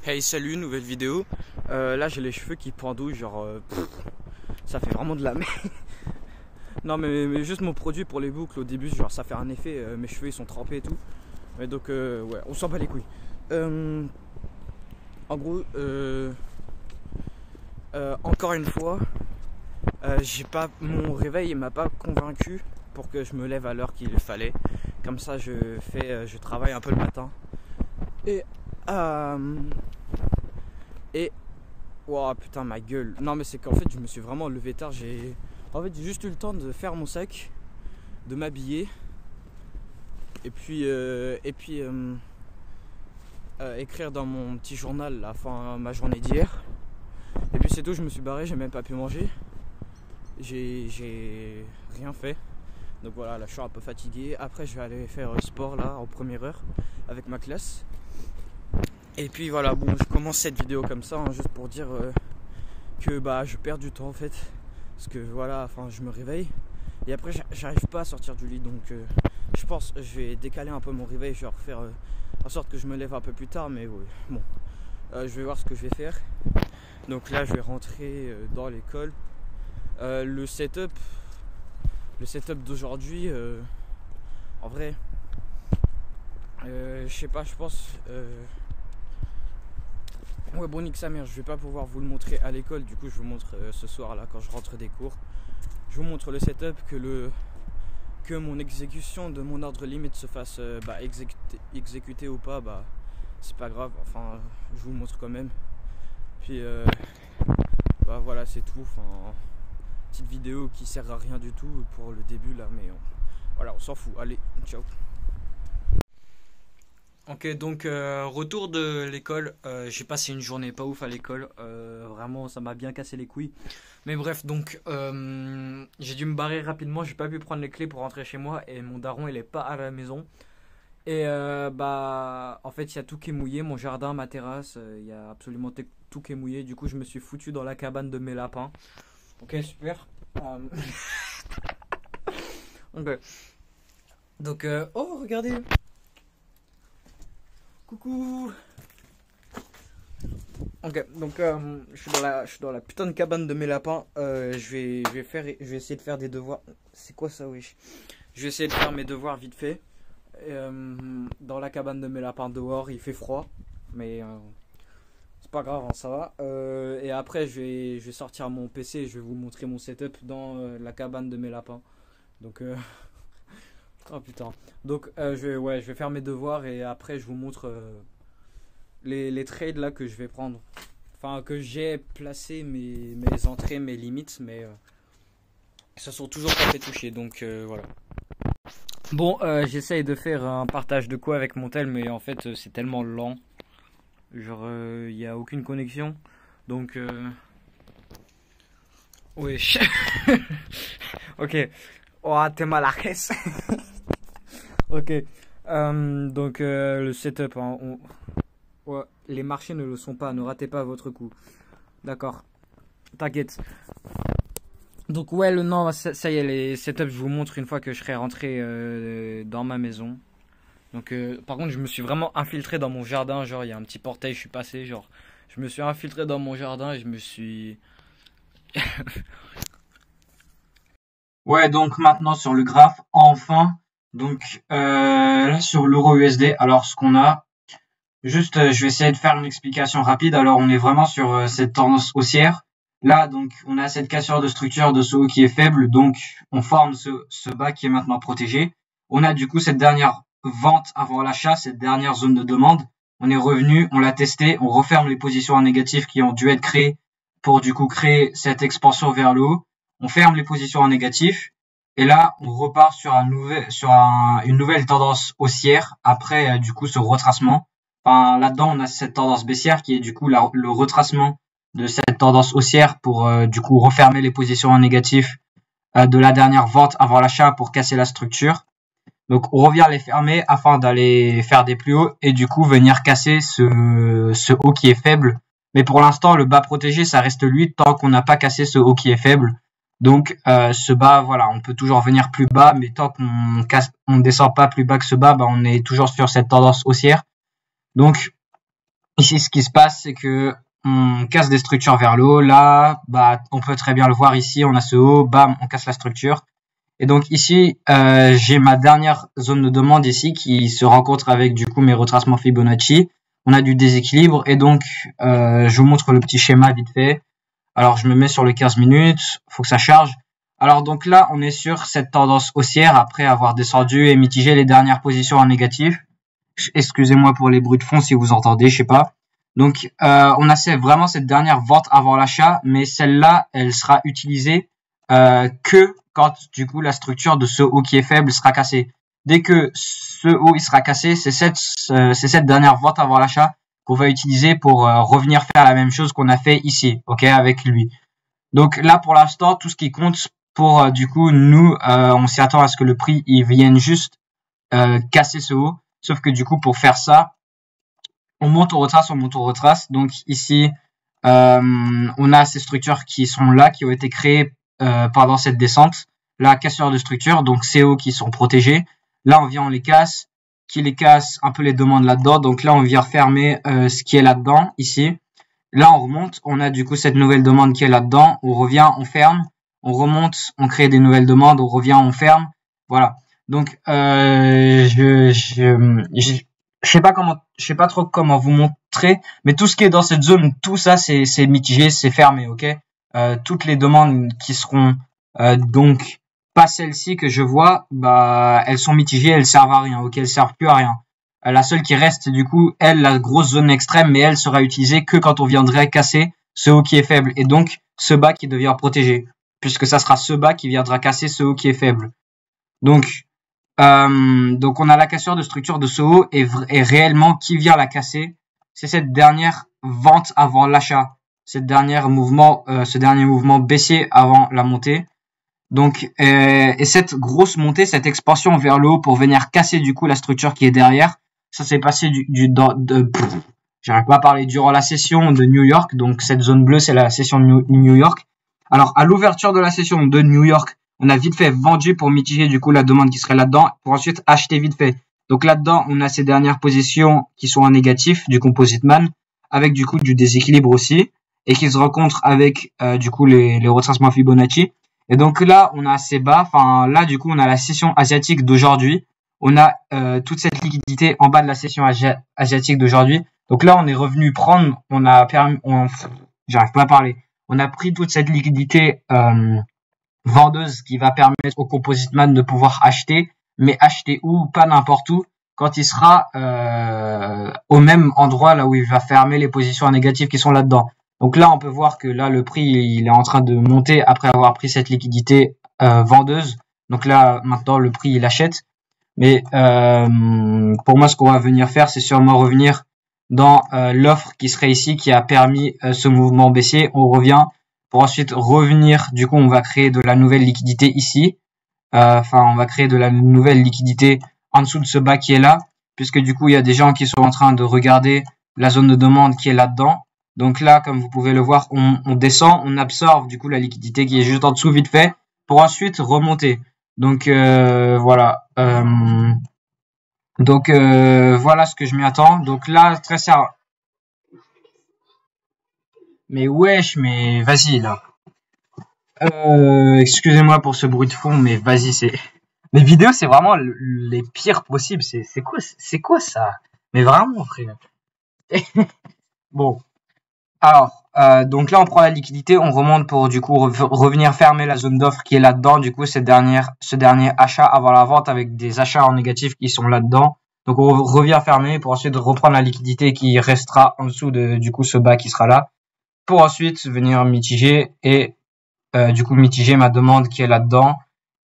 Hey, salut, nouvelle vidéo. Là j'ai les cheveux qui pendouillent, genre ça fait vraiment de la merde. Non mais juste mon produit pour les boucles au début, genre ça fait un effet, mes cheveux ils sont trempés et tout. Mais donc ouais, on s'en bat les couilles. En gros, encore une fois, j'ai pas, mon réveil il m'a pas convaincu pour que je me lève à l'heure qu'il fallait. Comme ça je travaille un peu le matin. Et wow, putain ma gueule. Non mais c'est qu'en fait je me suis vraiment levé tard. J'ai juste eu le temps de faire mon sac, de m'habiller et puis écrire dans mon petit journal ma journée d'hier. Et puis c'est tout, je me suis barré, j'ai même pas pu manger. J'ai rien fait. Donc voilà, là je suis un peu fatigué. Après je vais aller faire sport là en première heure avec ma classe. Et puis voilà, bon, je commence cette vidéo comme ça, hein, juste pour dire que bah je perds du temps en fait. Parce que voilà, je me réveille et après j'arrive pas à sortir du lit. Donc je pense je vais décaler un peu mon réveil, je vais refaire en sorte que je me lève un peu plus tard. Mais oui, bon, je vais voir ce que je vais faire. Donc là je vais rentrer dans l'école. Le setup d'aujourd'hui, en vrai, je sais pas, je pense... Ouais, bon, nique sa mère, je vais pas pouvoir vous le montrer à l'école. Du coup je vous montre ce soir là quand je rentre des cours. Je vous montre le setup, que mon exécution de mon ordre limite se fasse exécuter ou pas, bah c'est pas grave, enfin je vous montre quand même. Puis bah voilà, c'est tout. Petite vidéo qui sert à rien du tout pour le début là, mais voilà, on s'en fout. Allez, ciao. Ok, donc retour de l'école. J'ai passé une journée pas ouf à l'école. Vraiment, ça m'a bien cassé les couilles. Mais bref, donc j'ai dû me barrer rapidement. J'ai pas pu prendre les clés pour rentrer chez moi et mon daron il est pas à la maison. Et bah en fait il y a tout qui est mouillé, mon jardin, ma terrasse, il y a absolument tout qui est mouillé. Du coup je me suis foutu dans la cabane de mes lapins. Ok, super. Ok. Donc oh regardez. Coucou. Ok, donc je suis dans la putain de cabane de mes lapins. Je vais essayer de faire des devoirs. C'est quoi ça, wesh? Je vais essayer de faire mes devoirs vite fait. Dans la cabane de mes lapins dehors, il fait froid, mais c'est pas grave, hein, ça va. Et après, je vais sortir mon PC et je vais vous montrer mon setup dans la cabane de mes lapins. Donc oh putain. Donc je vais faire mes devoirs et après je vous montre les trades là que je vais prendre. Enfin que j'ai placé mes entrées, mes limites, mais ça sont toujours pas fait toucher. Donc voilà. Bon, j'essaye de faire un partage de quoi avec mon tel, mais en fait c'est tellement lent. Genre il n'y a aucune connexion. Donc wesh. Ok. Oh, t'es mal à l'aise. Ok, donc le setup, hein, ouais, les marchés ne le sont pas, ne ratez pas votre coup. D'accord, t'inquiète. Donc ouais, non, ça y est, les setups, je vous montre une fois que je serai rentré dans ma maison. Donc par contre, je me suis vraiment infiltré dans mon jardin, genre il y a un petit portail, je suis passé, genre je me suis infiltré dans mon jardin et je me suis... Ouais, donc maintenant sur le graphe, enfin, donc là sur l'euro USD, alors ce qu'on a, juste je vais essayer de faire une explication rapide. Alors on est vraiment sur cette tendance haussière. Là donc on a cette cassure de structure de ce haut qui est faible, donc on forme ce bas qui est maintenant protégé. On a du coup cette dernière vente avant l'achat, cette dernière zone de demande. On est revenu, on l'a testé, on referme les positions en négatif qui ont dû être créées pour du coup créer cette expansion vers le haut. On ferme les positions en négatif et là on repart sur une nouvelle tendance haussière après du coup ce retracement. Enfin là-dedans on a cette tendance baissière qui est du coup le retracement de cette tendance haussière pour du coup refermer les positions en négatif de la dernière vente avant l'achat pour casser la structure. Donc on revient les fermer afin d'aller faire des plus hauts et du coup venir casser ce haut qui est faible. Mais pour l'instant le bas protégé ça reste lui tant qu'on n'a pas cassé ce haut qui est faible. Donc ce bas, voilà, on peut toujours venir plus bas, mais tant qu'on descend pas plus bas que ce bas, bah, on est toujours sur cette tendance haussière. Donc Ici, ce qui se passe, c'est que on casse des structures vers le haut. Là, bah, on peut très bien le voir ici. On a ce haut, bam, on casse la structure. Et donc ici, j'ai ma dernière zone de demande ici qui se rencontre avec du coup mes retracements Fibonacci. On a du déséquilibre et donc je vous montre le petit schéma vite fait. Alors je me mets sur les 15 minutes, faut que ça charge. Alors donc là, on est sur cette tendance haussière après avoir descendu et mitigé les dernières positions en négatif. Excusez-moi pour les bruits de fond si vous entendez, je sais pas. Donc on a vraiment cette dernière vente avant l'achat, mais celle-là, elle sera utilisée que quand du coup la structure de ce haut qui est faible sera cassée. Dès que ce haut il sera cassé, c'est cette dernière vente avant l'achat qu'on va utiliser pour revenir faire la même chose qu'on a fait ici, ok, avec lui. Donc là pour l'instant, tout ce qui compte pour du coup nous, on s'y attend à ce que le prix il vienne juste casser ce haut. Sauf que du coup pour faire ça, on monte, on retrace. Donc ici, on a ces structures qui sont là, qui ont été créées pendant cette descente. Là, casseur de structure, donc CO qui sont protégés. Là, on vient, on les casse, qui les casse un peu les demandes là-dedans. Donc là, on vient refermer ce qui est là-dedans, ici. Là, on remonte, on a du coup cette nouvelle demande qui est là-dedans. On revient, on ferme, on remonte, on crée des nouvelles demandes, on revient, on ferme. Voilà. Donc, je sais pas trop comment vous montrer, mais tout ce qui est dans cette zone, tout ça, c'est mitigé, c'est fermé, ok. Toutes les demandes qui seront donc pas celles-ci que je vois, bah elles sont mitigées, elles servent à rien, ok, elles servent plus à rien. La seule qui reste du coup, elle, la grosse zone extrême, mais elle sera utilisée que quand on viendrait casser ce haut qui est faible et donc ce bas qui devient protégé, puisque ça sera ce bas qui viendra casser ce haut qui est faible. Donc on a la cassure de structure de ce haut et réellement qui vient la casser, c'est cette dernière vente avant l'achat, ce dernier mouvement baissier avant la montée. Donc et cette grosse montée, cette expansion vers le haut pour venir casser du coup la structure qui est derrière, ça s'est passé j'arrive pas à parler durant la session de New York. Donc cette zone bleue, c'est la session de New York. Alors à l'ouverture de la session de New York, on a vite fait vendu pour mitiger du coup la demande qui serait là-dedans, pour ensuite acheter vite fait. Donc là-dedans, on a ces dernières positions qui sont en négatif du Composite Man, avec du coup du déséquilibre aussi, et qui se rencontrent avec du coup les retracements Fibonacci. Et donc là, on a assez bas. Enfin là, du coup, on a la session asiatique d'aujourd'hui. On a toute cette liquidité en bas de la session asiatique d'aujourd'hui. Donc là, on est revenu prendre. J'arrive pas à parler. On a pris toute cette liquidité vendeuse qui va permettre au Composite Man de pouvoir acheter, mais acheter où, pas n'importe où, quand il sera au même endroit là où il va fermer les positions négatives qui sont là-dedans. Donc là, on peut voir que là, le prix, il est en train de monter après avoir pris cette liquidité vendeuse. Donc là, maintenant, le prix, il achète. Mais pour moi, ce qu'on va venir faire, c'est sûrement revenir dans l'offre qui serait ici, qui a permis ce mouvement baissier. On revient pour ensuite revenir. Du coup, on va créer de la nouvelle liquidité ici. On va créer de la nouvelle liquidité en dessous de ce bas qui est là, puisque du coup, il y a des gens qui sont en train de regarder la zone de demande qui est là-dedans. Donc là, comme vous pouvez le voir, on descend, on absorbe du coup la liquidité qui est juste en dessous vite fait, pour ensuite remonter. Donc voilà. Voilà ce que je m'y attends. Donc là, très sérieux. Mais wesh, mais vas-y là. Excusez-moi pour ce bruit de fond, mais vas-y, les vidéos, c'est vraiment les pires possibles. C'est quoi ça? Mais vraiment, frère. Bon. Alors, donc là, on prend la liquidité, on remonte pour du coup revenir fermer la zone d'offre qui est là-dedans. Du coup, ce dernier achat avant la vente avec des achats en négatif qui sont là-dedans. Donc, on revient fermer pour ensuite reprendre la liquidité qui restera en dessous de du coup ce bas qui sera là. Pour ensuite venir mitiger et du coup mitiger ma demande qui est là-dedans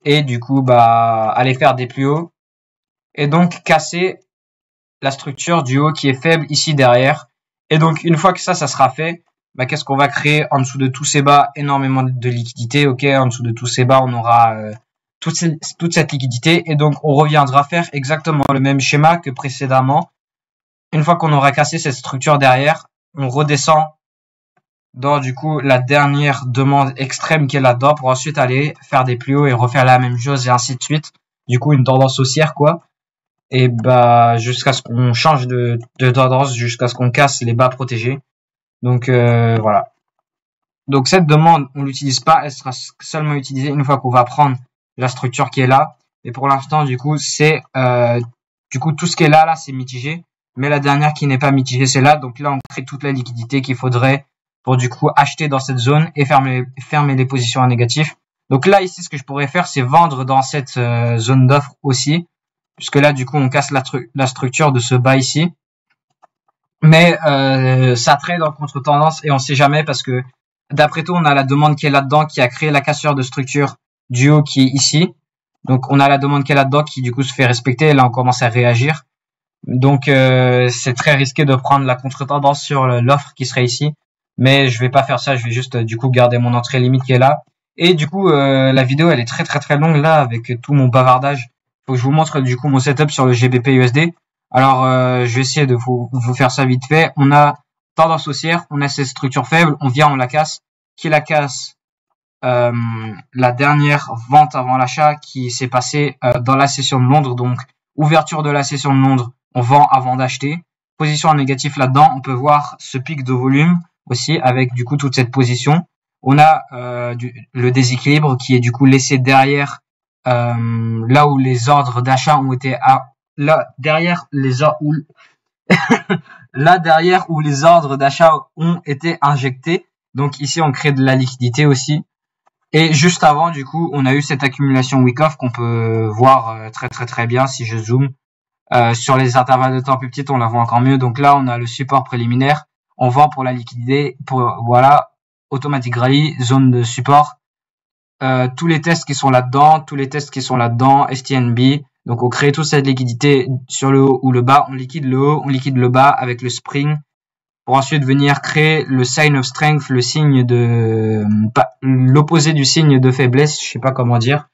et du coup aller faire des plus hauts et donc casser la structure du haut qui est faible ici derrière. Et donc, une fois que ça sera fait, qu'est-ce qu'on va créer en dessous de tous ces bas? Énormément de liquidité, ok. En dessous de tous ces bas, on aura toute cette liquidité. Et donc, on reviendra faire exactement le même schéma que précédemment. Une fois qu'on aura cassé cette structure derrière, on redescend dans, du coup, la dernière demande extrême qui est là-dedans pour ensuite aller faire des plus hauts et refaire la même chose et ainsi de suite. Du coup, une tendance haussière, quoi. et bah jusqu'à ce qu'on change de tendance, jusqu'à ce qu'on casse les bas protégés. Donc voilà. Donc cette demande, on l'utilise pas, elle sera seulement utilisée une fois qu'on va prendre la structure qui est là. Et pour l'instant, du coup, c'est tout ce qui est là, c'est mitigé. Mais la dernière qui n'est pas mitigée, c'est là. Donc là, on crée toute la liquidité qu'il faudrait pour du coup acheter dans cette zone et fermer les positions à négatif. Donc là, ici, ce que je pourrais faire, c'est vendre dans cette zone d'offre aussi. Puisque là, du coup, on casse la structure de ce bas ici. Mais ça trade en contre-tendance et on sait jamais parce que d'après tout, on a la demande qui est là-dedans, qui a créé la cassure de structure du haut qui est ici. Donc on a la demande qui est là-dedans qui du coup se fait respecter. Et là, on commence à réagir. Donc c'est très risqué de prendre la contre-tendance sur l'offre qui serait ici. Mais je vais pas faire ça. Je vais juste du coup garder mon entrée limite qui est là. Et du coup, la vidéo elle est très longue là avec tout mon bavardage. Faut que je vous montre du coup mon setup sur le GBP USD. Alors je vais essayer de vous faire ça vite fait. On a tendance haussière, on a cette structure faible, on vient, on la casse. Qui la casse? La dernière vente avant l'achat qui s'est passée dans la session de Londres. Donc ouverture de la session de Londres, on vend avant d'acheter. Position en négatif là-dedans, on peut voir ce pic de volume aussi avec du coup toute cette position. On a le déséquilibre qui est du coup laissé derrière là où les ordres d'achat ont été là derrière les ordres d'achat ont été injectés. Donc ici on crée de la liquidité aussi. Et juste avant du coup on a eu cette accumulation week-off qu'on peut voir très bien si je zoome. Sur les intervalles de temps plus petites on la voit encore mieux. Donc là on a le support préliminaire. On vend pour la liquidité. Voilà, automatic rally, zone de support. Tous les tests qui sont là-dedans, STNB. Donc on crée toute cette liquidité sur le haut ou le bas. On liquide le haut, on liquide le bas avec le spring. Pour ensuite venir créer le sign of strength, le signe de l'opposé du signe de faiblesse, je sais pas comment dire.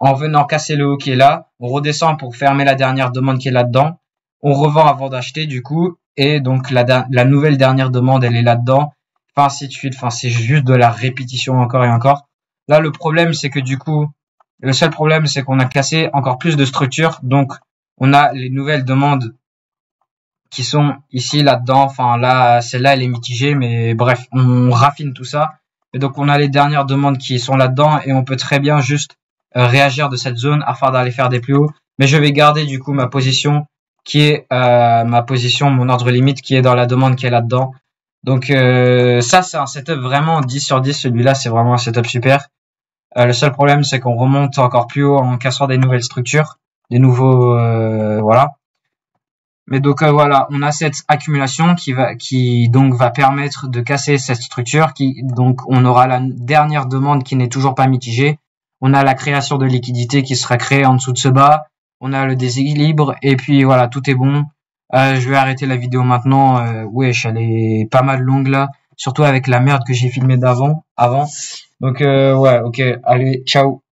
En venant casser le haut qui est là, on redescend pour fermer la dernière demande qui est là-dedans. On revend avant d'acheter du coup, et donc la nouvelle dernière demande elle est là-dedans. Enfin ainsi de suite. Enfin c'est juste de la répétition encore et encore. Là le problème c'est que du coup, le seul problème c'est qu'on a cassé encore plus de structures. Donc on a les nouvelles demandes qui sont ici là-dedans. Enfin là celle-là elle est mitigée, mais bref on raffine tout ça. Et donc on a les dernières demandes qui sont là-dedans et on peut très bien juste réagir de cette zone afin d'aller faire des plus hauts. Mais je vais garder du coup ma position qui est mon ordre limite qui est dans la demande qui est là-dedans. Donc ça c'est un setup vraiment 10 sur 10, celui-là c'est vraiment un setup super. Le seul problème c'est qu'on remonte encore plus haut en cassant des nouvelles structures, des nouveaux voilà. Mais donc voilà, on a cette accumulation qui donc va permettre de casser cette structure donc on aura la dernière demande qui n'est toujours pas mitigée. On a la création de liquidité qui sera créée en dessous de ce bas. On a le déséquilibre et puis voilà, tout est bon. Je vais arrêter la vidéo maintenant. Wesh, elle est pas mal longue là, surtout avec la merde que j'ai filmée avant. Donc ouais, ok, allez, ciao.